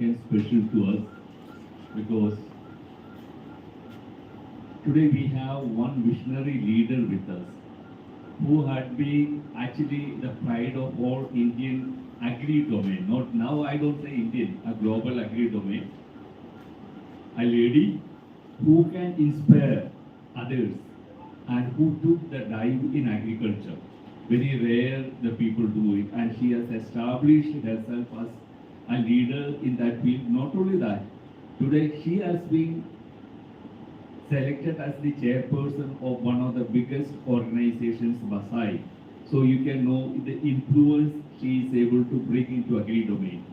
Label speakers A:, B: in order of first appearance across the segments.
A: and special to us because today we have one visionary leader with us who had been actually the pride of all Indian agri domain. Not now, I don't say Indian, a global agri domain. A lady who can inspire others and who took the dive in agriculture. Very rare the people do it, and she has established herself as a leader in that field. Not only that, today she has been selected as the chairperson of one of the biggest organizations, Basai. So you can know the influence she is able to bring into agri domain.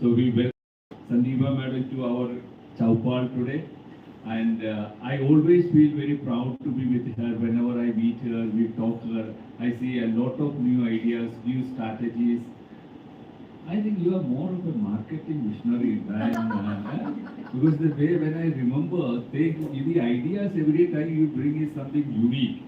A: So we welcome Sandeepa Madam to our Chaupal today. And I always feel very proud to be with her. Whenever I meet her, we talk to her, I see a lot of new ideas, new strategies. I think you are more of a marketing visionary than because the way when I remember, the ideas every time you bring is something unique,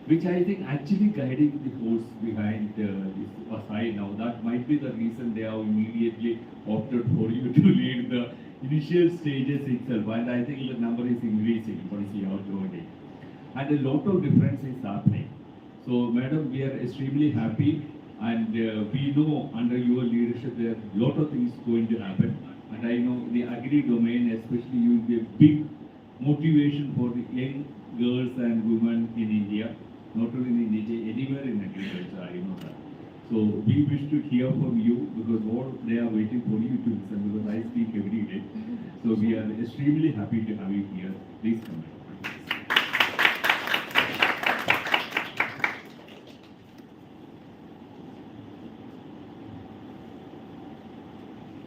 A: which I think actually guiding the force behind this Vasai now. That might be the reason they have immediately opted for you to lead the initial stages itself, and I think the number is increasing. For see how doing, and a lot of difference is happening. So, Madam, we are extremely happy, and we know under your leadership there are a lot of things going to happen. And I know the agri domain, especially, you will be a big motivation for the young girls and women in India, not only in India, anywhere in agriculture. I know that. So we wish to hear from you because all they are waiting for you to listen because I speak every day. So we are extremely happy to have you here. Please come.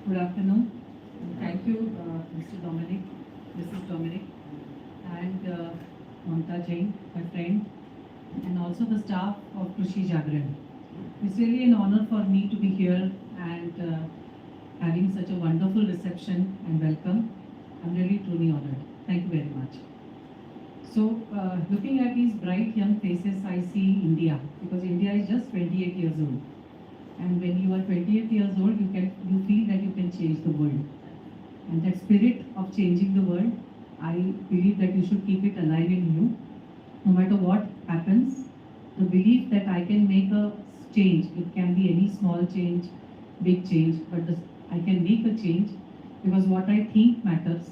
B: Good afternoon. Thank you, Mr. Dominic, Mrs. Dominic, and Mamta Jain, my friend, and also the staff of Krishi Jagran. It's really an honor for me to be here and having such a wonderful reception and welcome. I'm really truly honored. Thank you very much. So, looking at these bright young faces, I see India because India is just 28 years old. And when you are 28 years old, you feel that you can change the world. And that spirit of changing the world, I believe that you should keep it alive in you. No matter what happens, the belief that I can make a change, it can be any small change, big change, but I can make a change because what I think matters,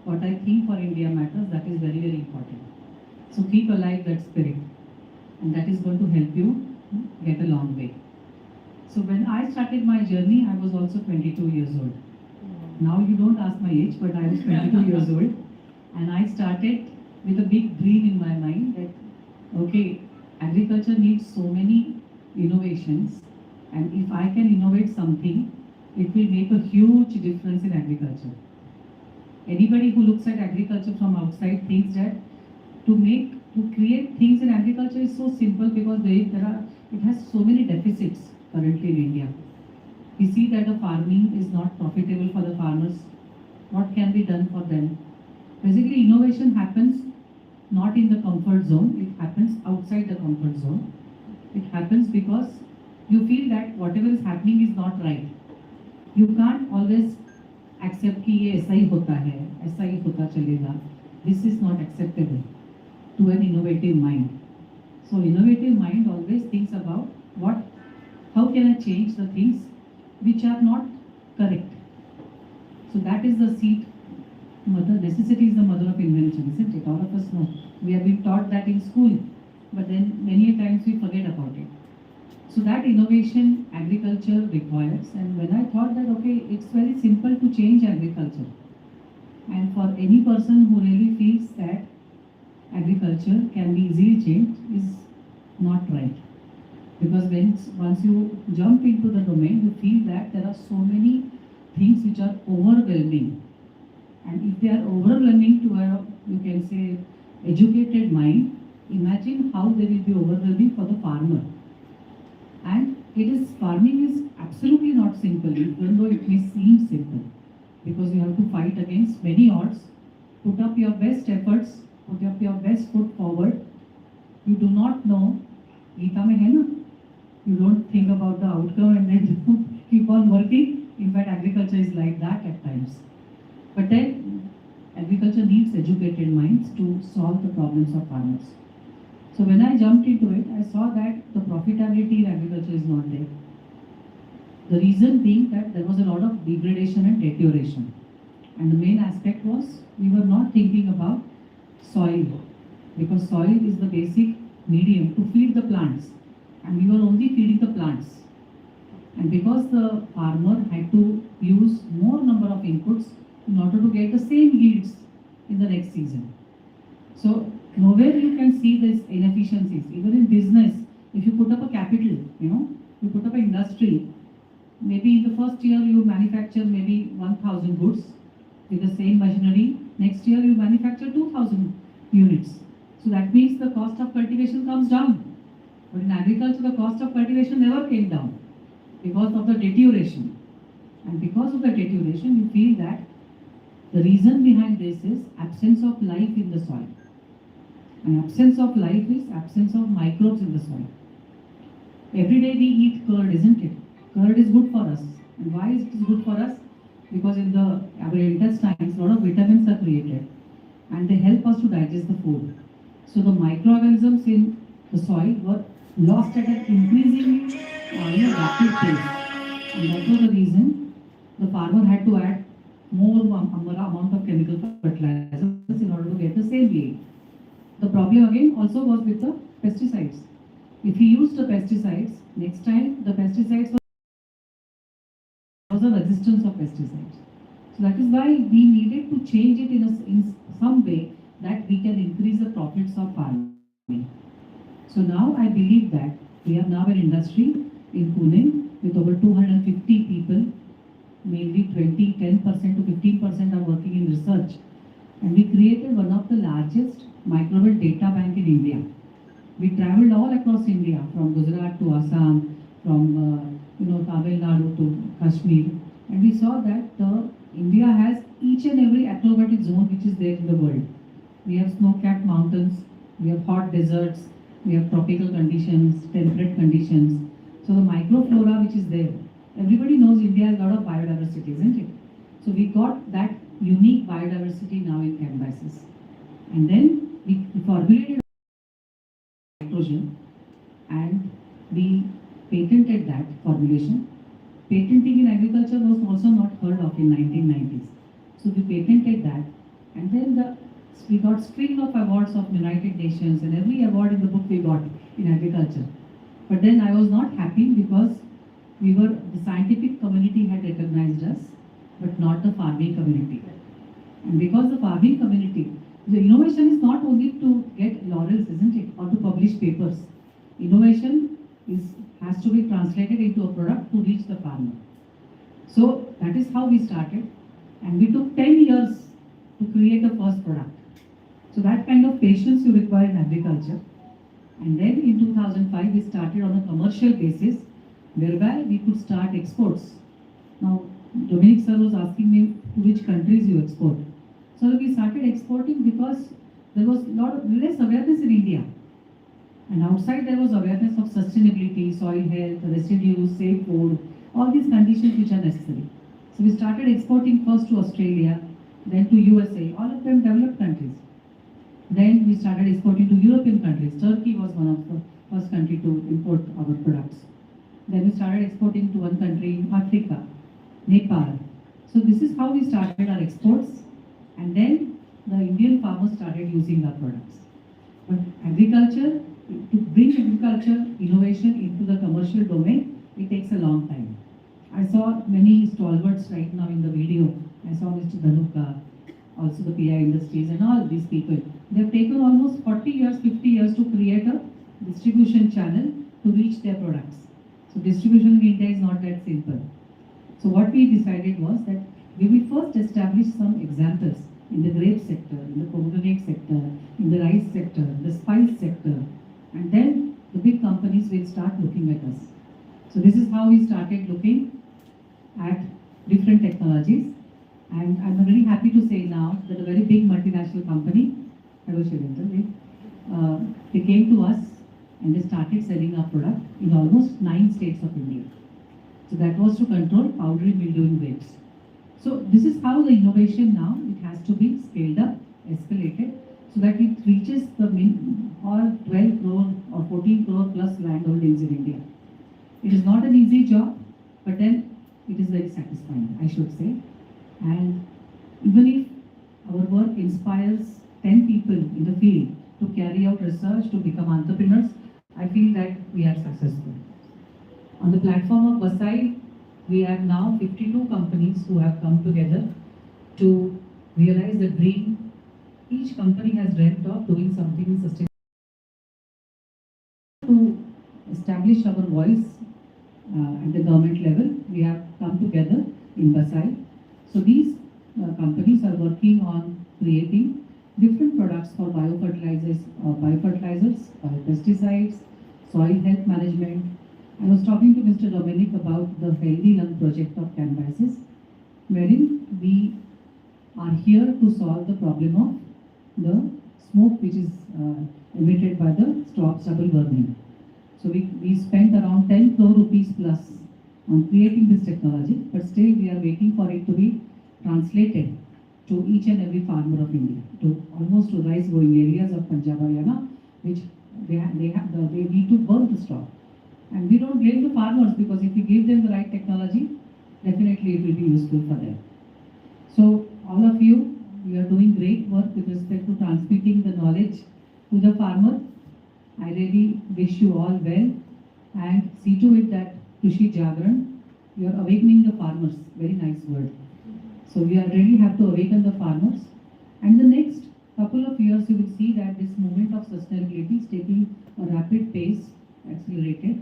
B: what I think for India matters, that is very, very important. So keep alive that spirit, and that is going to help you get a long way. So when I started my journey, I was also 22 years old. Now you don't ask my age, but I was 22 years old. And I started with a big dream in my mind that, okay, agriculture needs so many innovations. And if I can innovate something, it will make a huge difference in agriculture. Anybody who looks at agriculture from outside thinks that to create things in agriculture is so simple because it has so many deficits currently in India. We see that the farming is not profitable for the farmers. What can be done for them? Basically, innovation happens not in the comfort zone, it happens outside the comfort zone. It happens because you feel that whatever is happening is not right. You can't always accept कि ये ऐसा ही होता है, ऐसा ही होता चलेगा. This is not acceptable to an innovative mind. So innovative mind always thinks about how can I change the things which are not correct. So that is the seed. Necessity is the mother of invention, isn't it? All of us know. We have been taught that in school, but then many times we forget about it. So that innovation agriculture requires, and when I thought that, okay, it's very simple to change agriculture. And for any person who really feels that agriculture can be easily changed is not right. Because once you jump into the domain, you feel that there are so many things which are overwhelming. And if they are overwhelming to a, you can say, educated mind, imagine how they will be overwhelming for the farmer. And farming is absolutely not simple, even though it may seem simple. Because you have to fight against many odds, put up your best efforts, put up your best foot forward. You do not know, Gita mein hai na, you don't think about the outcome and then keep on working. In fact, agriculture is like that at times. But then agriculture needs educated minds to solve the problems of farmers. So when I jumped into it, I saw that the profitability in agriculture is not there. The reason being that there was a lot of degradation and deterioration. And the main aspect was we were not thinking about soil, because soil is the basic medium to feed the plants, and we were only feeding the plants. And because the farmer had to use more number of inputs in order to get the same yields in the next season. So nowhere you can see these inefficiencies. Even in business, if you put up a capital, you put up an industry, maybe in the first year you manufacture maybe 1,000 goods with the same machinery. Next year you manufacture 2,000 units. So that means the cost of cultivation comes down. But in agriculture, the cost of cultivation never came down because of the deterioration. And because of the deterioration, you feel that the reason behind this is absence of life in the soil. And absence of life is absence of microbes in the soil. Every day we eat curd, isn't it? Curd is good for us. And why is it good for us? Because in our intestines, a lot of vitamins are created and they help us to digest the food. So the microorganisms in the soil were lost at an increasingly rapid pace. And that was the reason the farmer had to add more amount of chemical fertilizers in order to get the same yield. The problem again also was with the pesticides. If he used the pesticides, next time the pesticides was a resistance of pesticides. So that is why we needed to change it in some way that we can increase the profits of farming. So now I believe that we have now an industry in Pune with over 250 people, mainly 10% to 15% are working in research. And we created one of the largest microbial data bank in India. We traveled all across India, from Gujarat to Assam, from Tamil Nadu to Kashmir, and we saw that India has each and every acclimatic zone which is there in the world. We have snow-capped mountains, we have hot deserts, we have tropical conditions, temperate conditions. So the microflora which is there, everybody knows India has a lot of biodiversity, isn't it? So we got that unique biodiversity now in Cambyses. And then we formulated nitrogen and we patented that formulation. Patenting in agriculture was also not heard of in 1990s. So we patented that, and then we got string of awards of United Nations, and every award in the book we got in agriculture. But then I was not happy because the scientific community had recognized us, but not the farming community. And because the farming community, the innovation is not only to get laurels, isn't it, or to publish papers. Innovation has to be translated into a product to reach the farmer. So that is how we started, and we took 10 years to create the first product. So that kind of patience you require in agriculture. And then in 2005 we started on a commercial basis whereby we could start exports. Now Dominic sir was asking me to which countries you export. So we started exporting because there was less awareness in India. And outside there was awareness of sustainability, soil health, residues, safe food, all these conditions which are necessary. So we started exporting first to Australia, then to USA, all of them developed countries. Then we started exporting to European countries. Turkey was one of the first country to import our products. Then we started exporting to one country in Africa, Nepal. So this is how we started our exports, and then the Indian farmers started using our products. But agriculture, to bring agriculture innovation into the commercial domain, it takes a long time. I saw many stalwarts right now in the video. I saw Mr. Dhanuka, also the PI Industries and all these people. They have taken almost 40 years, 50 years to create a distribution channel to reach their products. So distribution in India is not that simple. So what we decided was that we will first establish some examples in the grape sector, in the pomegranate sector, in the rice sector, the spice sector, and then the big companies will start looking at us. So this is how we started looking at different technologies, and I'm very happy to say now that a very big multinational company, hello Shivendra, they came to us and they started selling our product in almost 9 states of India. So that was to control powdery mildew in grapes. So this is how the innovation now, it has to be scaled up, escalated, so that it reaches the all 12 crore or 14 crore plus landholdings in India. It is not an easy job, but then it is very satisfying, I should say. And even if our work inspires 10 people in the field to carry out research, to become entrepreneurs, I feel that we are successful. On the platform of Vasai, we have now 52 companies who have come together to realize the dream each company has dreamt of doing something sustainable. To establish our voice at the government level, we have come together in Vasai. So these companies are working on creating different products for biofertilizers, biopesticides, soil health management. I was talking to Mr. Dominic about the Healthy Lung project of Canvases, wherein we are here to solve the problem of the smoke which is emitted by the stubble burning. So we spent around 10 crore rupees plus on creating this technology, but still we are waiting for it to be translated to each and every farmer of India, to almost to rice growing areas of Punjab, Haryana, which they need to burn the straw. And we don't blame the farmers, because if we give them the right technology, definitely it will be useful for them. So all of you, you are doing great work with respect to transmitting the knowledge to the farmer. I really wish you all well, and see to it that Krishi Jagran, you are awakening the farmers. Very nice word. So we are really have to awaken the farmers, and the next couple of years you will see that this movement of sustainability is taking a rapid pace, accelerated,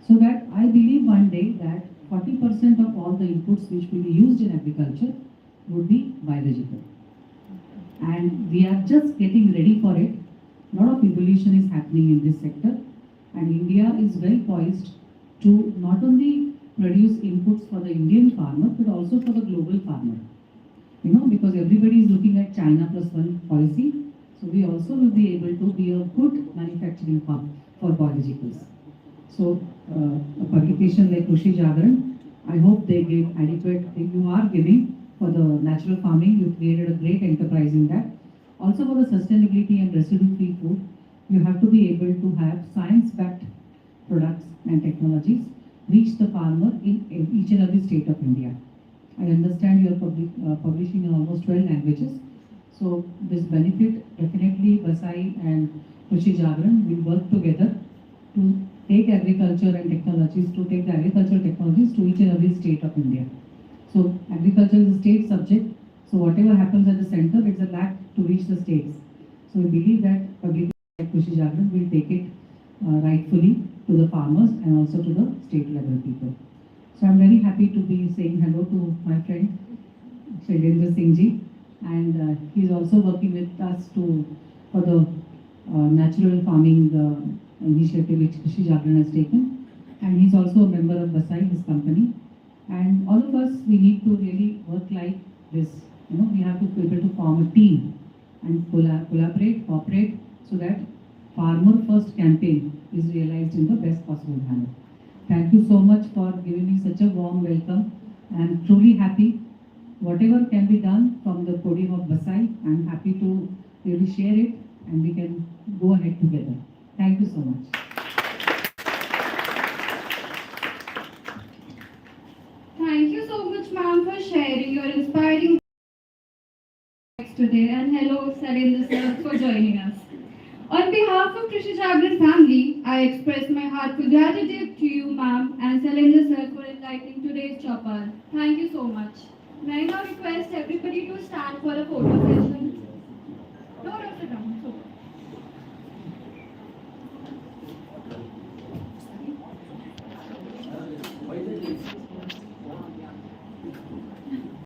B: so that I believe one day that 40% of all the inputs which will be used in agriculture would be biological. And we are just getting ready for it. A lot of evolution is happening in this sector, and India is well poised to not only produce inputs for the Indian farmer, but also for the global farmer. You know, because everybody is looking at China plus one policy, so we also will be able to be a good manufacturing hub for biologicals. So a publication like Krishi Jagran, I hope they give adequate, you are giving for the natural farming, you created a great enterprise in that. Also for the sustainability and residue-free food, you have to be able to have science-backed products and technologies reach the farmer in each and every state of India. I understand you are publishing in almost 12 languages. So this benefit, definitely Vasai and Krishi Jagran will work together to take agriculture and technologies, to take the agricultural technologies to each and every state of India. So agriculture is a state subject. So whatever happens at the center, it's a lag to reach the states. So we believe that public like Krishi Jagran will take it rightfully to the farmers and also to the state level people. So I'm very happy to be saying hello to my friend Shailendra Singh ji, and he's also working with us for the natural farming initiative which Krishi Jagran has taken, and he's also a member of Vasai, his company. And all of us, we need to really work like this. You know, we have to be able to form a team and collaborate, cooperate, so that farmer first campaign is realized in the best possible manner. Thank you so much for giving me such a warm welcome. I'm truly happy. Whatever can be done from the podium of Vasai, I'm happy to really share it, and we can go ahead together. Thank you so much.
C: Thank you so much, ma'am, for sharing your inspiring today, and hello, Sarendra sir, for joining us. On behalf of Krishi Jagran family, I express my heartfelt gratitude to you, ma'am, and Sarendra sir for enlightening today's Chaupal. Thank you so much. May I now request everybody to stand for a photo session? No, sit down.